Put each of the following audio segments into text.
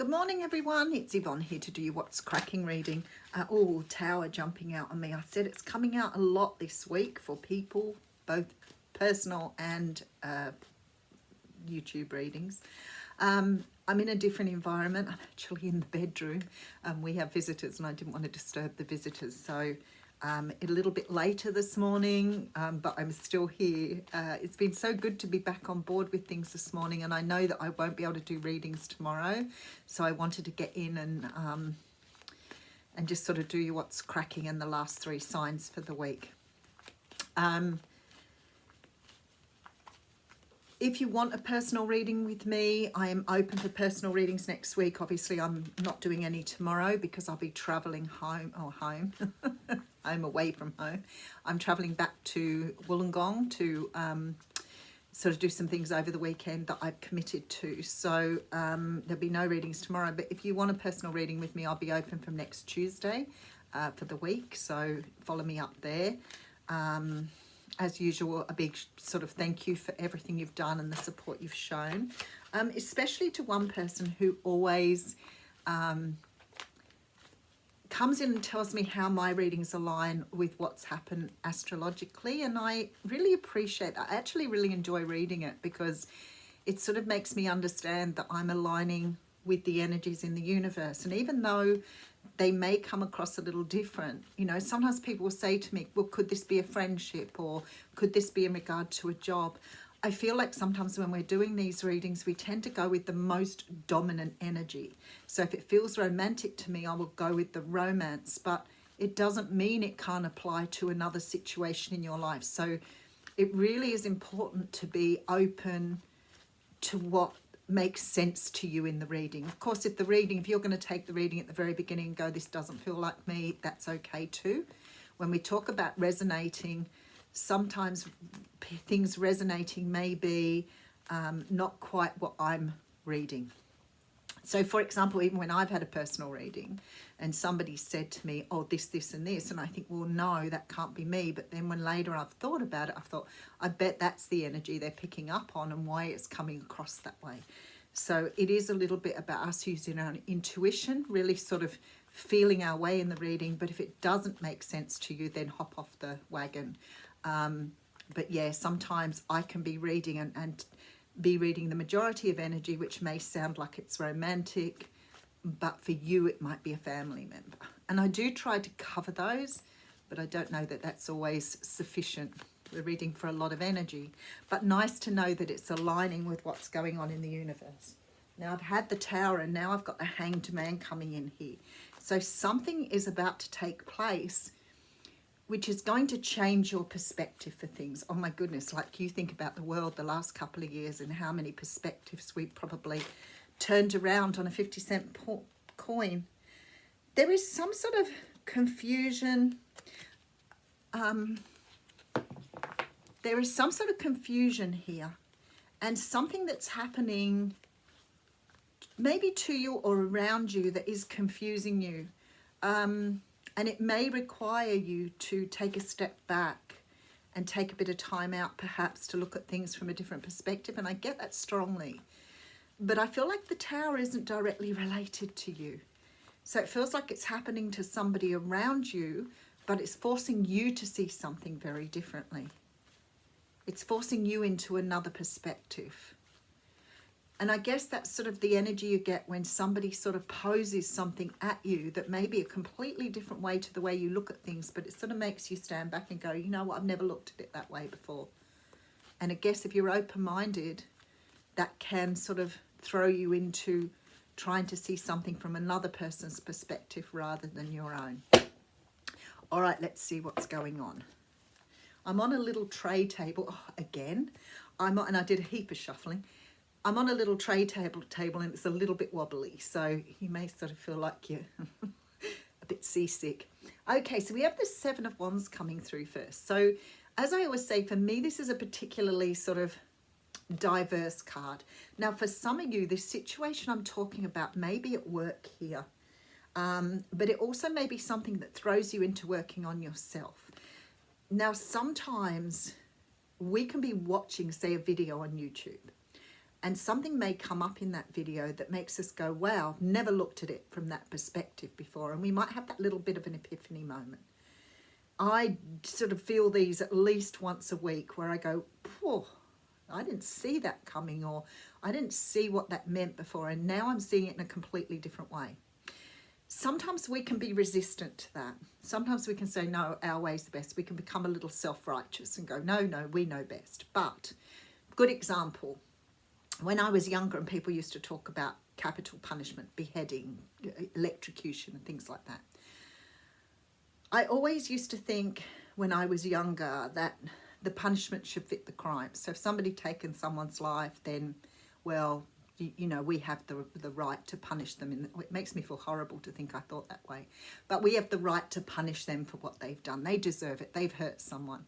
Good morning everyone, it's Yvonne here to do you What's Cracking reading. Oh, tower jumping out on me. I said it's coming out a lot this week for people, both personal and YouTube readings. I'm in a different environment. I'm actually in the bedroom. We have visitors and I didn't want to disturb the visitors, so a little bit later this morning, but I'm still here. It's been so good to be back on board with things this morning, and I know that I won't be able to do readings tomorrow, so I wanted to get in and just sort of do you what's cracking in the last 3 signs for the week. If you want a personal reading with me, I am open for personal readings next week. Obviously, I'm not doing any tomorrow because I'll be travelling home, home away from home. I'm travelling back to Wollongong to sort of do some things over the weekend that I've committed to. So there'll be no readings tomorrow. But if you want a personal reading with me, I'll be open from next Tuesday for the week. So follow me up there. As usual, a big sort of thank you for everything you've done and the support you've shown, especially to one person who always comes in and tells me how my readings align with what's happened astrologically, and I really appreciate that. I actually really enjoy reading it because it sort of makes me understand that I'm aligning with the energies in the universe. And even though they may come across a little different, you know, sometimes people will say to me, well, could this be a friendship, or could this be in regard to a job? I feel like sometimes when we're doing these readings, we tend to go with the most dominant energy. So if it feels romantic to me, I will go with the romance, but it doesn't mean it can't apply to another situation in your life. So it really is important to be open to what makes sense to you in the reading. Of course, if you're going to take the reading at the very beginning and go, this doesn't feel like me, that's okay too. When we talk about resonating, sometimes things resonating may be not quite what I'm reading. So for example, even when I've had a personal reading and somebody said to me, oh, this and this, and I think, well, no, that can't be me. But then when later I've thought about it, I thought, I bet that's the energy they're picking up on and why it's coming across that way. So it is a little bit about us using our intuition, really sort of feeling our way in the reading. But if it doesn't make sense to you, then hop off the wagon. But yeah, sometimes I can be reading and be reading the majority of energy, which may sound like it's romantic, but for you it might be a family member. And I do try to cover those, but I don't know that that's always sufficient. We're reading for a lot of energy, but nice to know that it's aligning with what's going on in the universe. Now I've had the Tower and now I've got the Hanged Man coming in here. So something is about to take place which is going to change your perspective for things. Oh my goodness, like you think about the world the last couple of years and how many perspectives we probably turned around on a 50-cent coin. There is some sort of confusion. There is some sort of confusion here, and something that's happening maybe to you or around you that is confusing you. And it may require you to take a step back and take a bit of time out perhaps to look at things from a different perspective. And I get that strongly. But I feel like the Tower isn't directly related to you. So it feels like it's happening to somebody around you, but it's forcing you to see something very differently. It's forcing you into another perspective. And I guess that's sort of the energy you get when somebody sort of poses something at you that may be a completely different way to the way you look at things, but it sort of makes you stand back and go, you know what, I've never looked at it that way before. And I guess if you're open-minded, that can sort of throw you into trying to see something from another person's perspective rather than your own. All right, let's see what's going on. I'm on a little tray table, again, and I did a heap of shuffling. I'm on a little tray table and it's a little bit wobbly, so you may sort of feel like you're a bit seasick. Okay, so we have the 7 of Wands coming through first. So as I always say, for me, this is a particularly sort of diverse card. Now, for some of you, this situation I'm talking about may be at work here, but it also may be something that throws you into working on yourself. Now, sometimes we can be watching, say, a video on YouTube, And something may come up in that video that makes us go, wow, never looked at it from that perspective before. And we might have that little bit of an epiphany moment. I sort of feel these at least once a week where I go, whoa, I didn't see that coming, or I didn't see what that meant before, and now I'm seeing it in a completely different way. Sometimes we can be resistant to that. Sometimes we can say, no, our way's the best. We can become a little self-righteous and go, no, we know best. But, good example, when I was younger and people used to talk about capital punishment, beheading, electrocution and things like that, I always used to think when I was younger that the punishment should fit the crime. So if somebody taken someone's life, then, well, you know, we have the right to punish them. And it makes me feel horrible to think I thought that way. But we have the right to punish them for what they've done. They deserve it. They've hurt someone.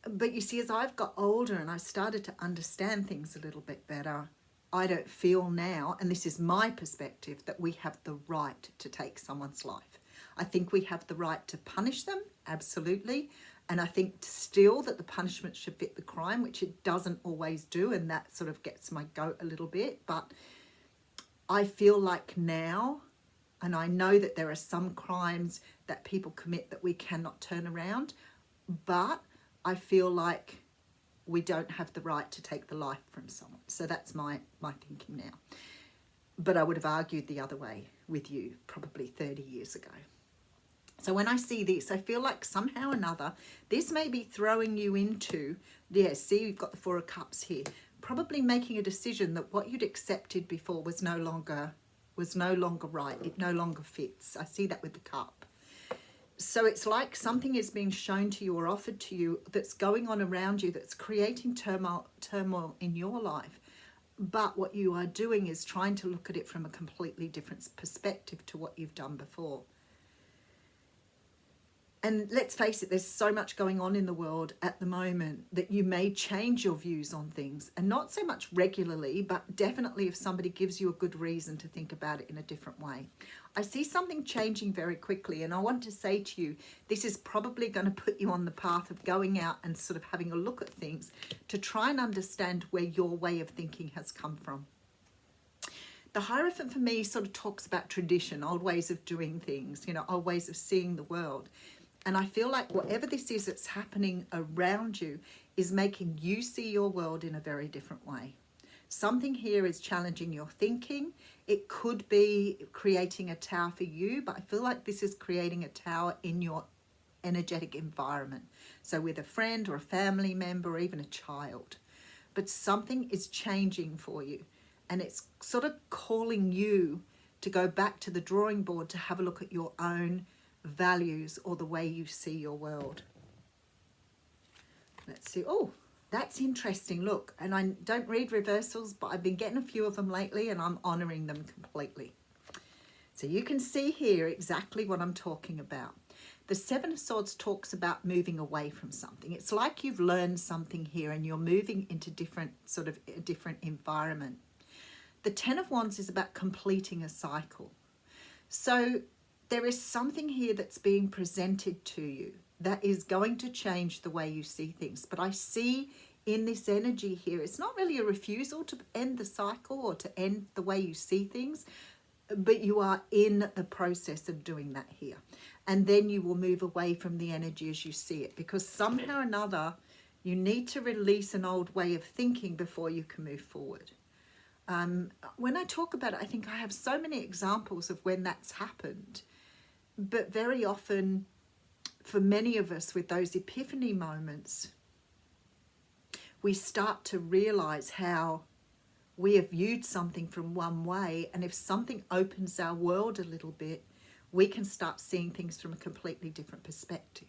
But you see, as I've got older and I started to understand things a little bit better, I don't feel now, and this is my perspective, that we have the right to take someone's life. I think we have the right to punish them, absolutely. And I think still that the punishment should fit the crime, which it doesn't always do. And that sort of gets my goat a little bit. But I feel like now, and I know that there are some crimes that people commit that we cannot turn around, but I feel like we don't have the right to take the life from someone. So that's my thinking now. But I would have argued the other way with you probably 30 years ago. So when I see this, I feel like somehow or another, this may be throwing you into, see, we've got the Four of Cups here, probably making a decision that what you'd accepted before was no longer right. It no longer fits. I see that with the cup. So it's like something is being shown to you or offered to you that's going on around you, that's creating turmoil in your life. But what you are doing is trying to look at it from a completely different perspective to what you've done before. And let's face it, there's so much going on in the world at the moment that you may change your views on things, and not so much regularly, but definitely if somebody gives you a good reason to think about it in a different way. I see something changing very quickly, and I want to say to you, this is probably going to put you on the path of going out and sort of having a look at things to try and understand where your way of thinking has come from. The Hierophant for me sort of talks about tradition, old ways of doing things, you know, old ways of seeing the world. And I feel like whatever this is that's happening around you is making you see your world in a very different way. Something here is challenging your thinking. It could be creating a tower for you, but I feel like this is creating a tower in your energetic environment. So with a friend or a family member or even a child. But something is changing for you. And it's sort of calling you to go back to the drawing board to have a look at your own values or the way you see your world. Let's see. Oh, that's interesting. Look, and I don't read reversals, but I've been getting a few of them lately and I'm honoring them completely. So you can see here exactly what I'm talking about. The Seven of Swords talks about moving away from something. It's like you've learned something here and you're moving into a different environment. The Ten of Wands is about completing a cycle. So there is something here that's being presented to you that is going to change the way you see things. But I see in this energy here, it's not really a refusal to end the cycle or to end the way you see things, but you are in the process of doing that here. And then you will move away from the energy as you see it, because somehow or another, you need to release an old way of thinking before you can move forward. When I talk about it, I think I have so many examples of when that's happened. But very often, for many of us with those epiphany moments, we start to realize how we have viewed something from one way. And if something opens our world a little bit, we can start seeing things from a completely different perspective.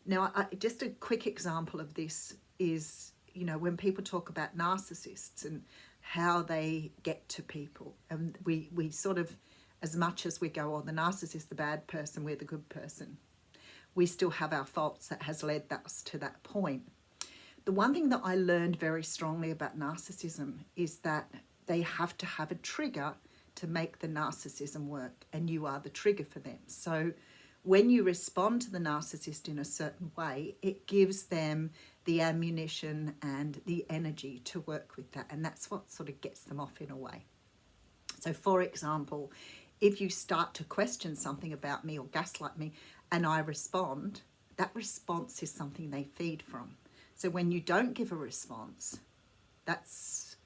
Now, just a quick example of this is, you know, when people talk about narcissists and how they get to people. And we sort of, as much as we go, oh, the narcissist, the bad person, we're the good person, we still have our faults that has led us to that point. The one thing that I learned very strongly about narcissism is that they have to have a trigger to make the narcissism work, and you are the trigger for them. So when you respond to the narcissist in a certain way, it gives them the ammunition and the energy to work with that. And that's what sort of gets them off in a way. So for example, if you start to question something about me or gaslight me and I respond, that response is something they feed from. So when you don't give a response, that's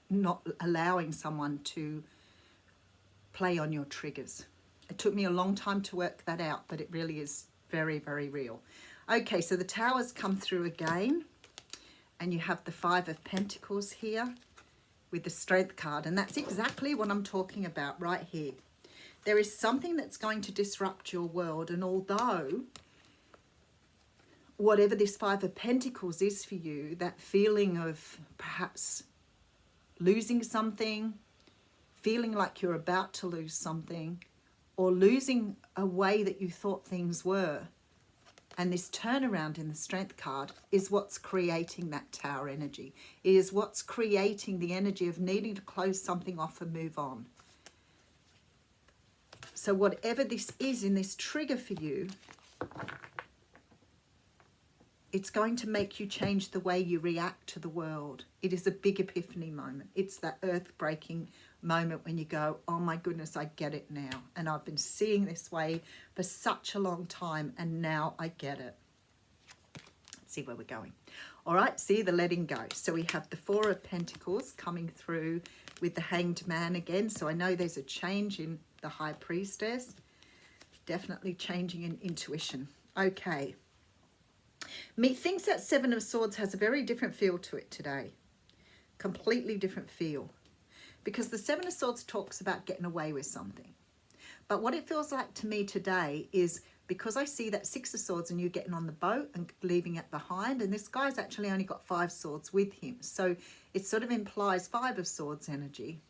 not allowing someone to play on your triggers. It took me a long time to work that out, but it really is very, very real. Okay, so the Towers come through again, and you have the Five of Pentacles here with the Strength card, and that's exactly what I'm talking about right here. There is something that's going to disrupt your world, and although whatever this Five of Pentacles is for you, that feeling of perhaps losing something, feeling like you're about to lose something, or losing a way that you thought things were, and this turnaround in the Strength card is what's creating that Tower energy. It is what's creating the energy of needing to close something off and move on. So whatever this is in this trigger for you, it's going to make you change the way you react to the world. It is a big epiphany moment. It's that earth-breaking moment when you go, oh my goodness, I get it now. And I've been seeing this way for such a long time, and now I get it. Let's see where we're going. All right, see the letting go. So we have the Four of Pentacles coming through with the Hanged Man again. So I know there's a change in the High Priestess. Definitely changing in intuition. Okay. Methinks that Seven of Swords has a very different feel to it today. Completely different feel. Because the Seven of Swords talks about getting away with something. But what it feels like to me today is, because I see that Six of Swords and you getting on the boat and leaving it behind, and this guy's actually only got 5 swords with him. So it sort of implies 5 of Swords energy.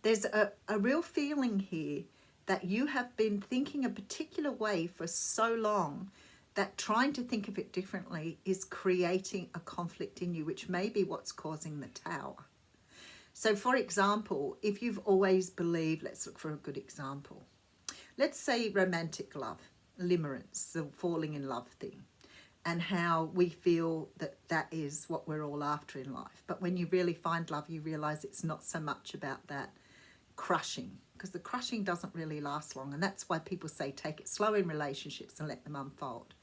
There's a real feeling here that you have been thinking a particular way for so long that trying to think of it differently is creating a conflict in you, which may be what's causing the Tower. So for example, if you've always believed, let's look for a good example. Let's say romantic love, limerence, the falling in love thing, and how we feel that that is what we're all after in life. But when you really find love, you realize it's not so much about that crushing, because the crushing doesn't really last long. And that's why people say take it slow in relationships and let them unfold.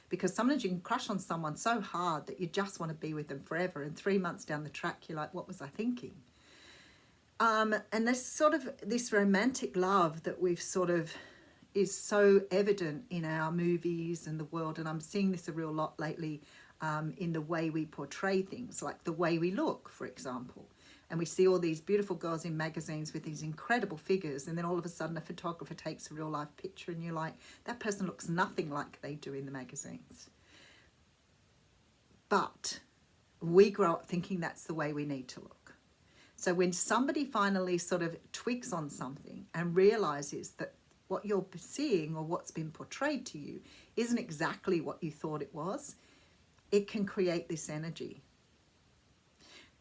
Because sometimes you can crush on someone so hard that you just want to be with them forever. And 3 months down the track, you're like, what was I thinking? And there's sort of this romantic love that we've sort of is so evident in our movies and the world. And I'm seeing this a real lot lately in the way we portray things, like the way we look, for example. And we see all these beautiful girls in magazines with these incredible figures, and then all of a sudden a photographer takes a real life picture and you're like, that person looks nothing like they do in the magazines. But we grow up thinking that's the way we need to look. So when somebody finally sort of tweaks on something and realizes that what you're seeing or what's been portrayed to you isn't exactly what you thought it was, it can create this energy.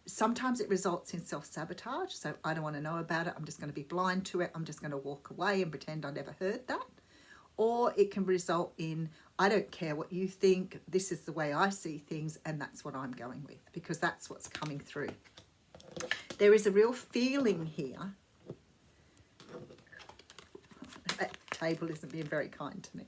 Sometimes it results in self-sabotage. So I don't want to know about it. I'm just going to be blind to it. I'm just going to walk away and pretend I never heard that. Or it can result in, I don't care what you think. This is the way I see things, and that's what I'm going with, because that's what's coming through. There is a real feeling here. That table isn't being very kind to me.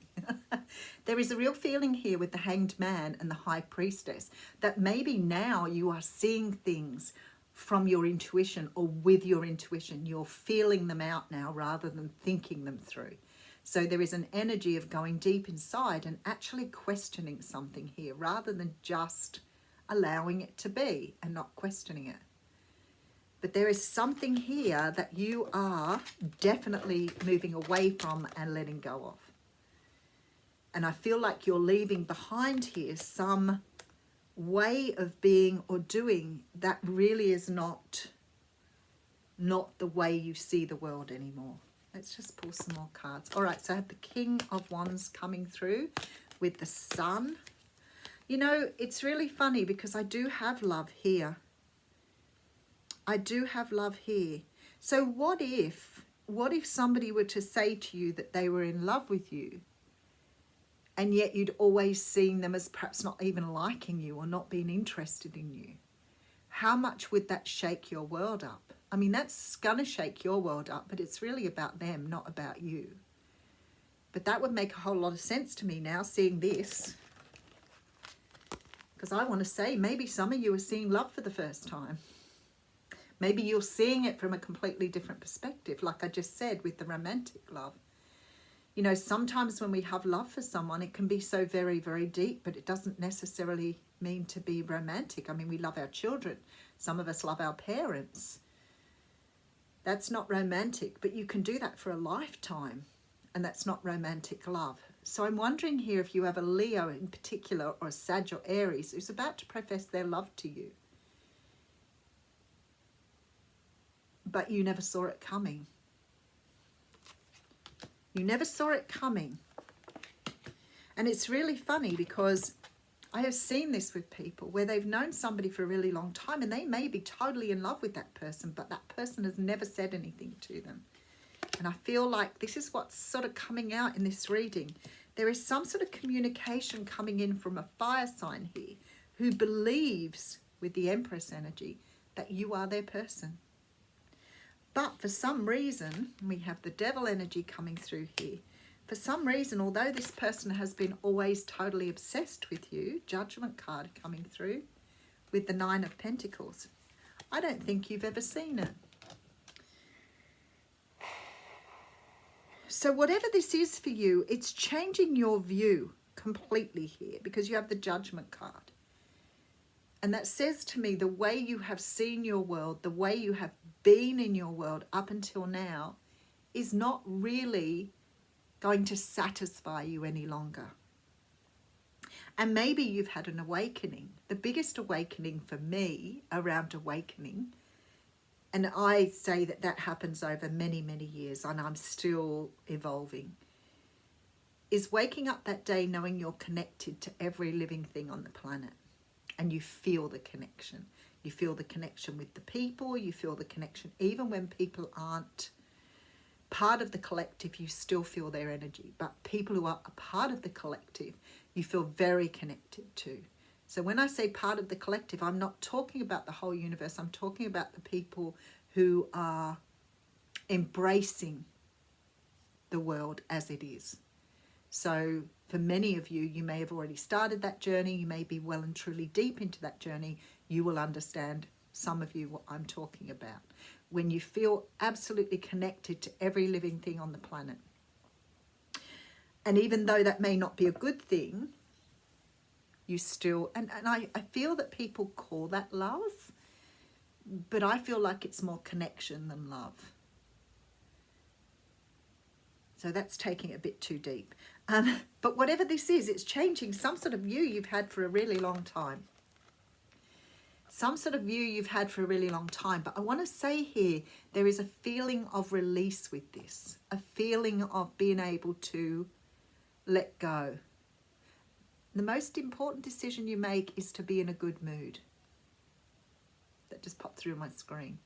There is a real feeling here with the Hanged Man and the High Priestess that maybe now you are seeing things from your intuition or with your intuition. You're feeling them out now rather than thinking them through. So there is an energy of going deep inside and actually questioning something here rather than just allowing it to be and not questioning it. But there is something here that you are definitely moving away from and letting go of. And I feel like you're leaving behind here some way of being or doing that really is not the way you see the world anymore. Let's just pull some more cards. All right, so I have the King of Wands coming through with the Sun. You know, it's really funny because I do have love here. I do have love here. So what if somebody were to say to you that they were in love with you and yet you'd always seen them as perhaps not even liking you or not being interested in you. How much would that shake your world up? I mean, that's going to shake your world up, but it's really about them, not about you. But that would make a whole lot of sense to me now, seeing this. Because I want to say, maybe some of you are seeing love for the first time. Maybe you're seeing it from a completely different perspective, like I just said, with the romantic love. You know, sometimes when we have love for someone, it can be so very, very deep, but it doesn't necessarily mean to be romantic. I mean, we love our children. Some of us love our parents. That's not romantic, but you can do that for a lifetime, and that's not romantic love. So I'm wondering here if you have a Leo in particular, or a Sag or Aries, who's about to profess their love to you, but you never saw it coming. You never saw it coming. And it's really funny because I have seen this with people where they've known somebody for a really long time and they may be totally in love with that person, but that person has never said anything to them. And I feel like this is what's sort of coming out in this reading. There is some sort of communication coming in from a fire sign here who believes, with the Empress energy, that you are their person. But for some reason, we have the Devil energy coming through here. For some reason, although this person has been always totally obsessed with you, Judgment card coming through with the 9 of Pentacles, I don't think you've ever seen it. So whatever this is for you, it's changing your view completely here because you have the Judgment card. And that says to me the way you have seen your world, the way you have been in your world up until now is not really going to satisfy you any longer. And maybe you've had an awakening. The biggest awakening for me around awakening, and I say that that happens over many, many years and I'm still evolving, is waking up that day knowing you're connected to every living thing on the planet. And you feel the connection. You feel the connection with the people. You feel the connection even when people aren't part of the collective, you still feel their energy. But people who are a part of the collective, you feel very connected to. So when I say part of the collective, I'm not talking about the whole universe. I'm talking about the people who are embracing the world as it is. So for many of you, you may have already started that journey. You may be well and truly deep into that journey. You will understand, some of you, what I'm talking about. When you feel absolutely connected to every living thing on the planet. And even though that may not be a good thing, you still, and I feel that people call that love, but I feel like it's more connection than love. So that's taking it a bit too deep. But whatever this is, it's changing some sort of view you've had for a really long time. Some sort of view you've had for a really long time. But I want to say here, there is a feeling of release with this. A feeling of being able to let go. The most important decision you make is to be in a good mood. That just popped through my screen.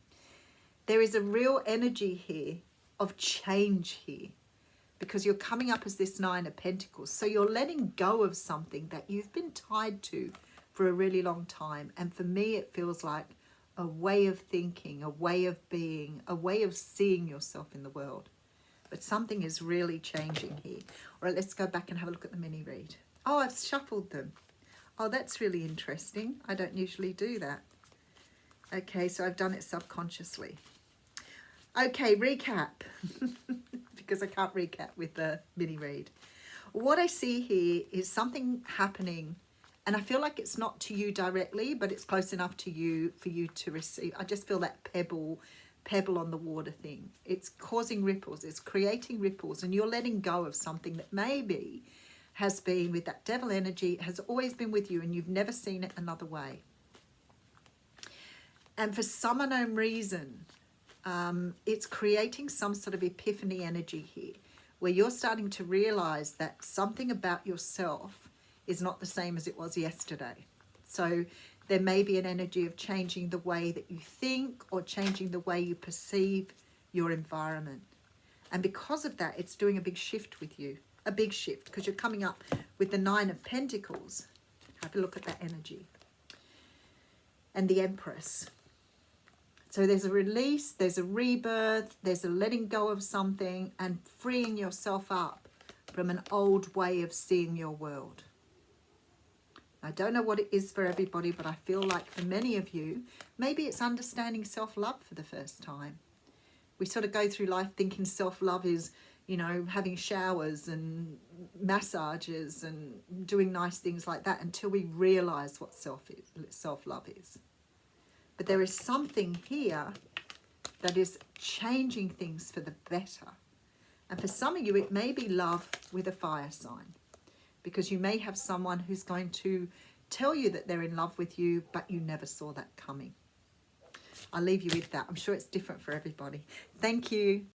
There is a real energy here of change here, because you're coming up as this 9 of Pentacles. So you're letting go of something that you've been tied to for a really long time. And for me, it feels like a way of thinking, a way of being, a way of seeing yourself in the world. But something is really changing here. All right, let's go back and have a look at the mini read. Oh, I've shuffled them. Oh, that's really interesting. I don't usually do that. Okay, so I've done it subconsciously. Okay, recap. Because I can't recap with the mini read. What I see here is something happening, and I feel like it's not to you directly, but it's close enough to you for you to receive. I just feel that pebble on the water thing. It's causing ripples, it's creating ripples, and you're letting go of something that maybe has been with that devil energy, has always been with you, and you've never seen it another way. And for some unknown reason, it's creating some sort of epiphany energy here, where you're starting to realize that something about yourself is not the same as it was yesterday. So there may be an energy of changing the way that you think or changing the way you perceive your environment. And because of that, it's doing a big shift with you. a big shift because you're coming up with the 9 of Pentacles. Have a look at that energy. And the Empress. So there's a release, there's a rebirth, there's a letting go of something and freeing yourself up from an old way of seeing your world. I don't know what it is for everybody, but I feel like for many of you, maybe it's understanding self-love for the first time. We sort of go through life thinking self-love is, you know, having showers and massages and doing nice things like that until we realize what self-love is. But there is something here that is changing things for the better. And for some of you, it may be love with a fire sign, because you may have someone who's going to tell you that they're in love with you, but you never saw that coming. I'll leave you with that. I'm sure it's different for everybody. Thank you.